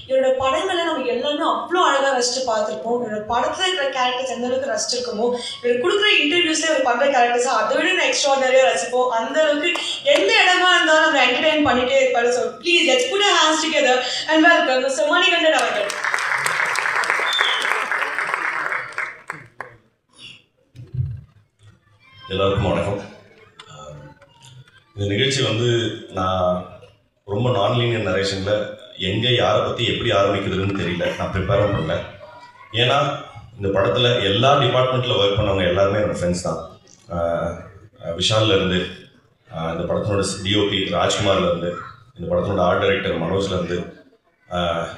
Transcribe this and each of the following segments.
இவரோட படங்களை நம்ம எல்லாமே அவ்வளோ அழகாக ரசிச்சு பார்த்துருப்போம். இவரோட படத்தில் இருக்கிற கேரக்டர்ஸ் எந்த அளவுக்கு ரசிச்சிருக்கோமோ, இவர் கொடுக்குற இன்டர்வியூஸ்ல இவர் பண்ணுற கேரக்டர்ஸ் அதை விட நான் எக்ஸ்ட்ராடனரியாக ரசிப்போம். அந்த அளவுக்கு எந்த இடமா இருந்தாலும் நம்ம என்டர்டைன் பண்ணிட்டே இருப்பாரு. So please let's put our hands together and welcome Mr. Manikandan அவர்கள். எல்லாருக்கும் வணக்கம். இந்த நிகழ்ச்சி வந்து நான் ரொம்ப நான்லீனியர் நரேஷனில் எங்கே யாரை பற்றி எப்படி ஆரம்பிக்கிறதுன்னு தெரியல, நான் ப்ரிப்பேரும் பண்ணல. ஏன்னா இந்த படத்தில் எல்லா டிபார்ட்மெண்ட்டில் ஒர்க் பண்ணவங்க எல்லாருமே என்னோடய ஃப்ரெண்ட்ஸ் தான். விஷால்லேருந்து, இந்த படத்தினோட டிஓபி ராஜ்குமார்லேருந்து, இந்த படத்தினோட ஆர்ட் டைரக்டர் மனோஜ்லேருந்து,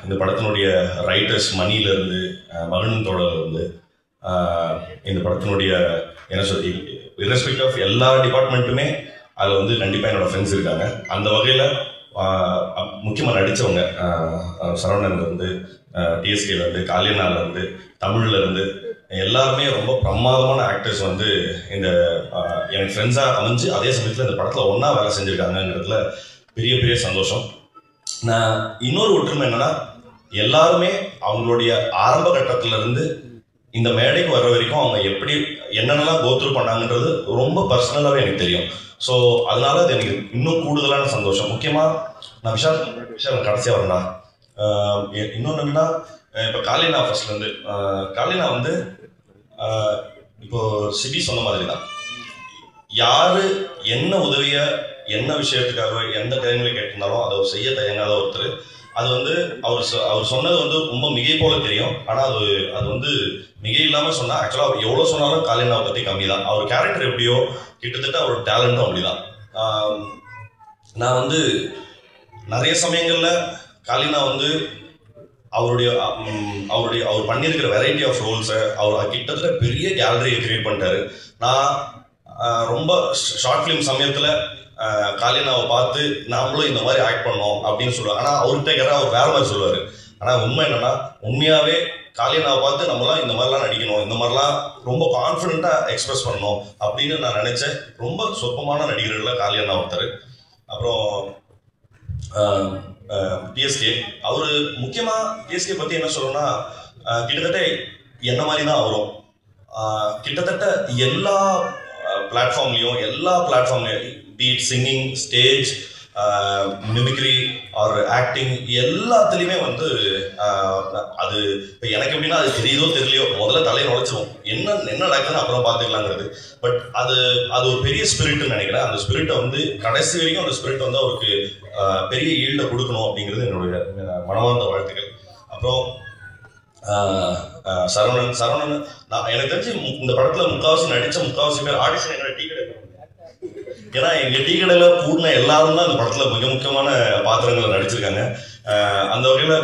இந்த படத்தினுடைய ரைட்டர்ஸ் மணிலேருந்து, மகன் தோழர்லேருந்து, இந்த படத்தினுடைய என்ன சொல்லி இர்ரெஸ்பெக்ட் ஆஃப் எல்லா டிபார்ட்மெண்ட்டுமே அதில் வந்து கண்டிப்பாக என்னோடய ஃப்ரெண்ட்ஸ் இருக்காங்க. அந்த வகையில் முக்கியமாக நடித்தவங்க சரவணன்லேருந்து, டிஎஸ்கேலேருந்து, காலியனாலேருந்து, தமிழ்லேருந்து எல்லாருமே ரொம்ப பிரமாதமான ஆக்டர்ஸ் வந்து இந்த எனக்கு ஃப்ரெண்ட்ஸாக அமைஞ்சு அதே சமயத்தில் இந்த படத்தில் ஒன்றா வேலை செஞ்சுருக்காங்கன்றதுல பெரிய பெரிய சந்தோஷம். நான் இன்னொரு ஒற்றுமை என்னென்னா, எல்லாருமே அவங்களுடைய ஆரம்ப கட்டத்திலேருந்து இந்த மேடைக்கு வர்ற வரைக்கும் அவங்க எப்படி என்னென்னலாம் கோத்ரூ பண்ணாங்கன்றது ரொம்ப பர்சனலாகவே எனக்கு தெரியும். ஸோ அதனால அது எனக்கு இன்னும் கூடுதலான சந்தோஷம். முக்கியமாக நான் விஷால் கடைசியாக வரேன்டா. இன்னொன்று என்னன்னா, இப்போ காலினா ஃபர்ஸ்ட்லேருந்து காலினா வந்து இப்போ சிபி சொன்ன மாதிரி தான், யார் என்ன உதவியை என்ன விஷயத்துக்காக எந்த டைமில் கேட்டிருந்தாலும் அதை செய்ய தயங்காத ஒருத்தர். அது வந்து அவர் சொன்னது வந்து ரொம்ப மிகை போல தெரியும், ஆனால் அது வந்து மிகை இல்லாமல் சொன்னால் ஆக்சுவலாக அவர் எவ்வளோ சொன்னாலும் காலினாவை பற்றி கம்மி தான். அவர் கேரக்டர் எப்படியோ கிட்டத்தட்ட அவர் டேலண்ட்டும் அப்படிதான். நான் வந்து நிறைய சமயங்களில் காலினா வந்து அவர் பண்ணியிருக்கிற வெரைட்டி ஆஃப் ரோல்ஸை அவர் கிட்டத்தட்ட பெரிய கேலரியை கிரியேட் பண்ணிட்டாரு. நான் ரொம்ப ஷார்ட் ஃபிலிம் சமயத்தில் காலினாவை பார்த்து நாமளும் இந்த மாதிரி ஆக்ட் பண்ணோம் அப்படின்னு சொல்லுவாங்க. ஆனால் அவர்கிட்ட கேட்டால் அவர் வேறு மாதிரி சொல்லுவார். ஆனால் உண்மை என்னென்னா, உண்மையாகவே காலினாவை பார்த்து நம்மளாம் இந்த மாதிரிலாம் நடிக்கணும், இந்த மாதிரிலாம் ரொம்ப கான்ஃபிடென்ட்டாக எக்ஸ்பிரஸ் பண்ணணும் அப்படின்னு நான் நினச்சேன். ரொம்ப சொற்பமான நடிகர்களில் காலினா ஒருத்தர். அப்புறம் டிஎஸ்கே, அவர் முக்கியமாக டிஎஸ்கே பற்றி என்ன சொல்லணும்னா, கிட்டத்தட்ட என்ன மாதிரி தான் அவரும் கிட்டத்தட்ட எல்லா பிளாட்ஃபார்ம்லேயும் beat singing, stage, mimicry or acting எல்லாத்துலேயுமே வந்து அது இப்போ எனக்கு எப்படின்னா, அது தெரியுதோ தெரியலையோ முதல்ல தலையை நுழைச்சிரும், என்ன நடக்குதுன்னு அப்புறம் பார்த்துக்கலாங்கிறது. பட் அது ஒரு பெரிய ஸ்பிரிட்னு நினைக்கிறேன். அந்த ஸ்பிரிட்டை வந்து கடைசி வரைக்கும் அந்த ஸ்பிரிட் வந்து அவருக்கு பெரிய ஈல்டை கொடுக்கணும் அப்படிங்கிறது என்னுடைய மனமார்ந்த வாழ்த்துக்கள். அப்புறம் சரவணன் நான் எனக்கு தெரிஞ்சு இந்த படத்தில் முக்காவாசி பேர் ஆடிஷன் எங்களை டீ கடை, ஏன்னா எங்கள் டீ கடையில் கூடின எல்லாரும் தான் இந்த படத்தில் மிக முக்கியமான பாத்திரங்களை நடிச்சிருக்காங்க. அந்த வகையில்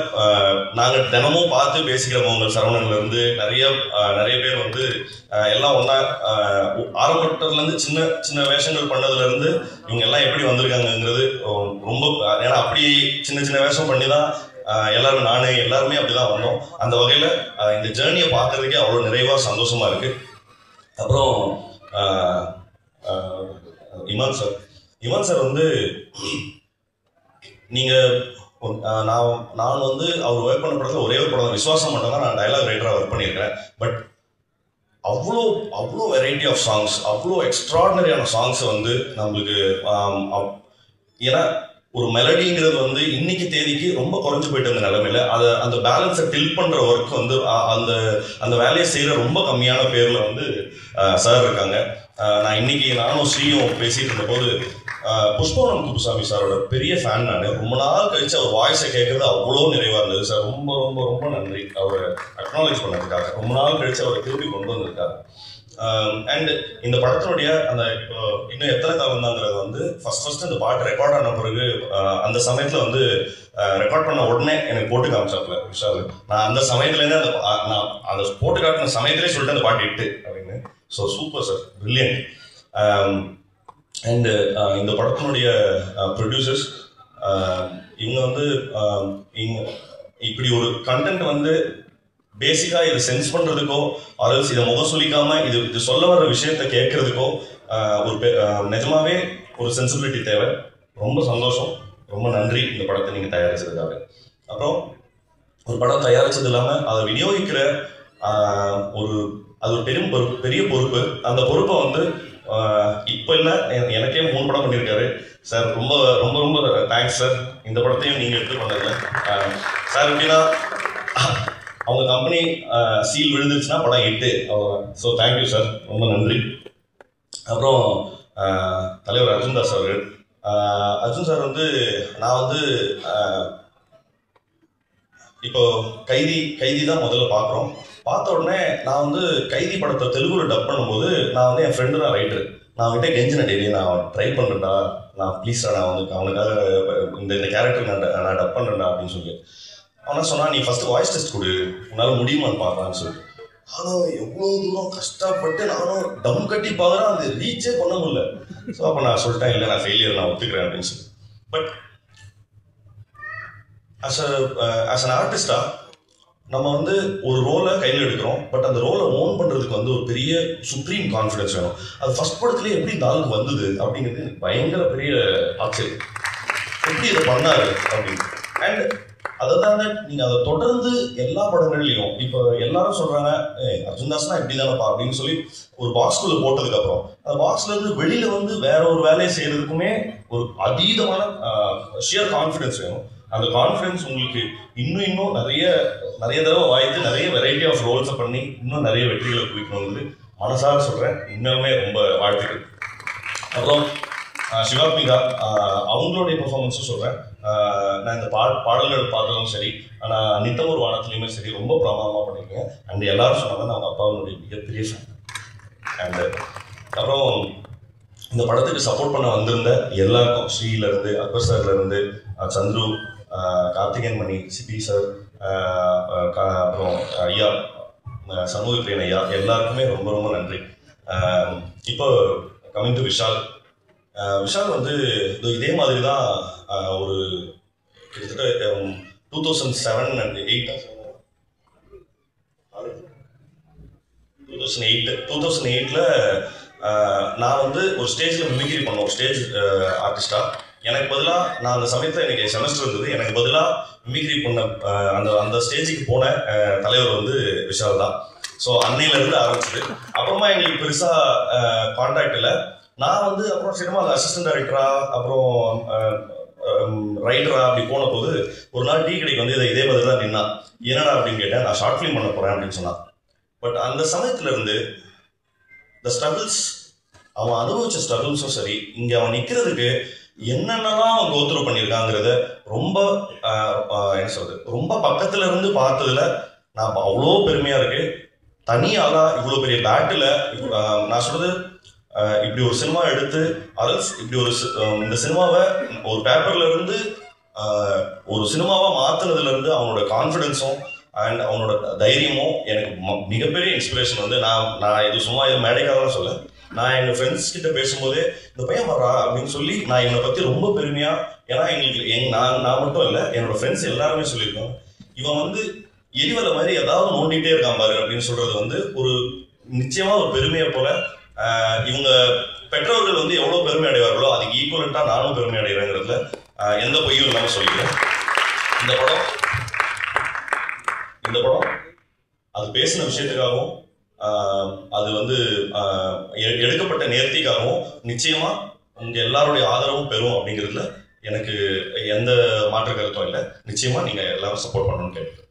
நாங்கள் தினமும் பார்த்து பேசிக்கிறவங்க சரவணன்லேருந்து நிறைய பேர் வந்து எல்லாம் ஒன்றா ஆரம்பத்துலேருந்து சின்ன வேஷங்கள் பண்ணதுலேருந்து இவங்க எல்லாம் எப்படி வந்திருக்காங்கங்கிறது ரொம்ப, ஏன்னா அப்படி சின்ன வேஷம் பண்ணி தான் எல்லாருமே எல்லாருமே அப்படிதான் வந்தோம். அந்த வகையில் இந்த ஜேர்னியை பார்க்கறதுக்கே அவ்வளோ நிறைவாக சந்தோஷமா இருக்கு. அப்புறம் இமான் சார் வந்து நான் வந்து அவர் ஒர்க் பண்ண படத்தில் ஒரே ஒரு படம் விஸ்வாசம் மட்டும் தான் நான் டயலாக் ரைட்டராக ஒர்க் பண்ணியிருக்கிறேன். பட் அவ்வளோ வெரைட்டி ஆஃப் சாங்ஸ், அவ்வளோ எக்ஸ்ட்ராடினரியான சாங்ஸ் வந்து நம்மளுக்கு, ஏன்னா ஒரு மெலடிங்கிறது வந்து இன்னைக்கு தேதிக்கு ரொம்ப குறைஞ்சு போயிட்டு இருந்த நிலைமையில அந்த பேலன்ஸை டில் பண்ற ஒர்க் வந்து அந்த வேலையை செய்யற ரொம்ப கம்மியான பேர்ல வந்து சார் இருக்காங்க. நான் இன்னைக்கு நானும் ஸ்ரீயும் பேசிட்டு இருந்த போது புஷ்பவனம் குப்புசாமி சாரோட பெரிய ஃபேன் நான். ரொம்ப நாள் கழிச்சு அவர் வாய்ஸை கேட்கறது அவ்வளோ நிறைவா இருந்தது சார். ரொம்ப ரொம்ப ரொம்ப நன்றி அவரை அக்னாலேஜ் பண்ணதுக்காக, ரொம்ப நாள் கழிச்சு அவரை திருப்பி கொண்டு வந்திருக்காங்க. அண்ட் இந்த படத்தினுடைய அந்த இப்போ இன்னும் எத்தனை காலம் தாங்கிறது வந்து ஃபர்ஸ்ட் இந்த பாட்டு ரெக்கார்ட் ஆன பிறகு அந்த சமயத்தில் வந்து ரெக்கார்ட் பண்ண உடனே எனக்கு போட்டு காமிச்சாப்ல விஷால். நான் அந்த சமயத்துலேருந்து நான் அந்த போட்டு காட்டின சமயத்திலே சொல்லிட்டு அந்த பாட்டு இட்டு அப்படின்னு. So super sir, brilliant. And இந்த படத்தினுடைய ப்ரொடியூசர்ஸ் இவங்க வந்து இப்படி ஒரு கண்டென்ட் வந்து பேசிக்காக இதை சென்ஸ் பண்ணுறதுக்கோ ஆர்எல்ஸ் இதை முகசொலிக்காமல் இது சொல்ல வர விஷயத்தை கேட்கறதுக்கோ ஒரு நிஜமாவே ஒரு சென்சிபிலிட்டி தேவை. ரொம்ப சந்தோஷம், ரொம்ப நன்றி இந்த படத்தை நீங்கள் தயாரிச்சதுக்காக. அப்புறம் ஒரு படம் தயாரிச்சது இல்லாமல் அதை விநியோகிக்கிற அது ஒரு பெரிய பொறுப்பு. அந்த பொறுப்பை வந்து இப்போ இல்லை, எனக்கே 3 படம் பண்ணியிருக்காரு சார். ரொம்ப ரொம்ப ரொம்ப தேங்க்ஸ் சார். இந்த படத்தையும் நீங்கள் எடுத்து பண்ணல சார். எப்படின்னா அவங்க கம்பெனி சீல் விழுந்துருச்சுன்னா படம் 8 அவ்வளோதான். ஸோ தேங்க்யூ சார், ரொம்ப நன்றி. அப்புறம் தலைவர் அர்ஜுன் தாஸ் அவர்கள். அர்ஜுன் சார் வந்து நான் வந்து இப்போ கைதி தான் முதல்ல பார்க்குறோம். பார்த்த உடனே நான் வந்து கைதி படத்தை தெலுங்குல டப் பண்ணும்போது நான் வந்து என் ஃப்ரெண்டு தான் ரைட்டர். நான் அவன்கிட்ட கெஞ்சினேன், டெய்லி நான் ட்ரை பண்ணுறேன்டா, நான் ப்ளீஸ்டா நான் வந்து அவனுக்காக இந்த கேரக்டர் நான் டப் பண்ணுறேன்டா அப்படின்னு சொல்லி. அவனா சொன்னா, நீ ஃபர்ஸ்ட் வாய்ஸ் டெஸ்ட் கொடு, உன்னால் முடியுமான்னு பார்க்கலான்னு சொல்லி. நானும் எவ்வளோ தூரம் கஷ்டப்பட்டு நானும் டம் கட்டி பார்க்குறேன், அது ரீச்சே பண்ண முடியல. ஸோ அப்போ நான் சொல்லிட்டேன், இல்லை நான் ஃபெயிலியர், நான் ஒத்துக்கிறேன் அப்படின்னு சொல்லி. பட் as an ஆர்டிஸ்டா நம்ம வந்து ஒரு ரோலை கையில் எடுக்கிறோம். பட் அந்த ரோலை ஓன் பண்ணுறதுக்கு வந்து ஒரு பெரிய சுப்ரீம் கான்ஃபிடன்ஸ் வேணும். அது ஃபர்ஸ்ட் படத்துலேயே எப்படி இந்த ஆளுக்கு வந்தது அப்படிங்கிறது பயங்கர பெரிய ஆச்சரியம். எப்படி இதை பண்ணாரு அப்படின்னு. அண்ட் அதை தாங்க நீங்கள் அதை தொடர்ந்து எல்லா படங்கள்லையும் இப்போ எல்லாரும் சொல்கிறாங்க, அர்ஜுன் தாஸ்னா இப்படி தானப்பா அப்படின்னு சொல்லி ஒரு பாக்ஸ்குள்ளே போட்டதுக்கப்புறம் அந்த பாக்ஸ்லேருந்து வெளியில் வந்து வேற ஒரு வேலையை செய்கிறதுக்குமே ஒரு அதீதமான ஷியர் கான்ஃபிடன்ஸ் வேணும். அந்த கான்ஃபிடன்ஸ் உங்களுக்கு இன்னும் நிறைய தடவை வாய்த்து நிறைய வெரைட்டி ஆஃப் ரோல்ஸை பண்ணி இன்னும் நிறைய வெற்றிகளை குவிக்கணுங்கிறது மனசார சொல்கிறேன். இன்னுமே ரொம்ப வாழ்த்துக்கள். அப்புறம் சிவாத்மிகா அவங்களுடைய பெர்ஃபார்மன்ஸும் சொல்கிறேன். நான் இந்த பாடல்கள் பார்த்ததும் சரி, ஆனால் நித்தமொரு வானத்துலையுமே சரி ரொம்ப பிரமாதமாக பண்ணியிருக்கீங்க. அண்ட் எல்லாரும் சொன்னாங்க அவங்க அப்பாவுடைய மிகப்பெரிய ஃபேன். அண்டு அப்புறம் இந்த படத்துக்கு சப்போர்ட் பண்ண வந்திருந்த எல்லாருக்கும், ஸ்ரீலேருந்து அக்பர் சார்லேருந்து சந்துரு, கார்த்திகேயன் மணி, சிபி சார், அப்புறம் ஐயா சமூக பிரியன் ஐயா, எல்லாருக்குமே ரொம்ப ரொம்ப நன்றி. இப்போ கமிங் டு விஷால். விஷால் வந்து இதே மாதிரி தான் ஒரு கிட்டத்தட்ட 2007 and 2008 நான் வந்து ஒரு ஸ்டேஜில் மிமிக்ரி பண்ணோம், ஸ்டேஜ் ஆர்டிஸ்டாக. எனக்கு பதிலாக நான் அந்த சமயத்தில் எனக்கு செமஸ்டர் இருந்தது, எனக்கு பதிலாக மிமிக்ரி பண்ண அந்த ஸ்டேஜுக்கு போன தலைவர் வந்து விஷால் தான். ஸோ அன்னையிலேருந்து ஆரம்பிச்சது. அப்புறமா எங்களுக்கு பெருசாக கான்டாக்ட் இல்லை. நான் வந்து அப்புறம் சினிமாவில் அசிஸ்டன்ட் டைரக்டரா அப்புறம் ரைட்டரா அப்படி போன போது ஒரு நாள் டீ கடைக்கு வந்து இதே மாதிரி தான் நின்னா. என்னடா அப்படின்னு கேட்டேன். நான் ஷார்ட் ஃபிலிம் பண்ண போகிறேன் அப்படின்னு சொன்னான். பட் அந்த சமயத்துல இருந்து இந்த ஸ்ட்ரகிள்ஸ், அவன் அனுபவிச்ச ஸ்ட்ரகிள்ஸும் சரி, இங்கே அவன் நிற்கிறதுக்கு என்னென்னலாம் அவன் கோத்ரூ பண்ணியிருக்காங்கிறத ரொம்ப என்ன சொல்றது, ரொம்ப பக்கத்துல இருந்து பார்த்ததுல நான் அவ்வளோ பெருமையா இருக்கு. தனியாளா இவ்வளோ பெரிய பேட்டில் நான் சொல்றது, இப்படி ஒரு சினிமா எடுத்து அரல்ஸ் இப்படி இந்த சினிமாவை ஒரு பேப்பர்ல இருந்து ஒரு சினிமாவா மாத்தினதுல இருந்து அவனோட கான்ஃபிடென்ஸும் அண்ட் அவனோட தைரியமும் எனக்கு மிகப்பெரிய இன்ஸ்பிரேஷன். வந்து நான் இது சும்மா இது மேடைக்காக தான் சொல்ல, நான் எங்கள் ஃப்ரெண்ட்ஸ் கிட்ட பேசும்போதே இந்த பையன் வரா அப்படின்னு சொல்லி நான் இவனை பற்றி ரொம்ப பெருமையா, ஏன்னா எங்களுக்கு நான் மட்டும் இல்லை, என்னோட ஃப்ரெண்ட்ஸ் எல்லாருமே சொல்லியிருக்கோம், இவன் வந்து எரிவலை மாதிரி ஏதாவது நோண்டிகிட்டே இருக்கான் பாரு அப்படின்னு சொல்றது வந்து ஒரு நிச்சயமா ஒரு பெருமையை போல. இவங்க பெற்றோர்கள் வந்து எவ்வளோ பெருமை அடைவார்களோ அதுக்கு ஈக்குவலண்ட்டாக நானும் பெருமை அடைகிறேங்கிறதுல எந்த பொய்யும் இல்லாமல் சொல்லிக்கிறேன். இந்த படம் அது பேசின விஷயத்துக்காகவும் அது வந்து எடுக்கப்பட்ட நேர்த்திக்காகவும் நிச்சயமா உங்க எல்லாருடைய ஆதரவும் பெறும் அப்படிங்கிறதுல எனக்கு எந்த மாற்று கருத்தும் இல்லை. நிச்சயமா நீங்க எல்லாரும் சப்போர்ட் பண்ணணும்னு கேட்குறேன்.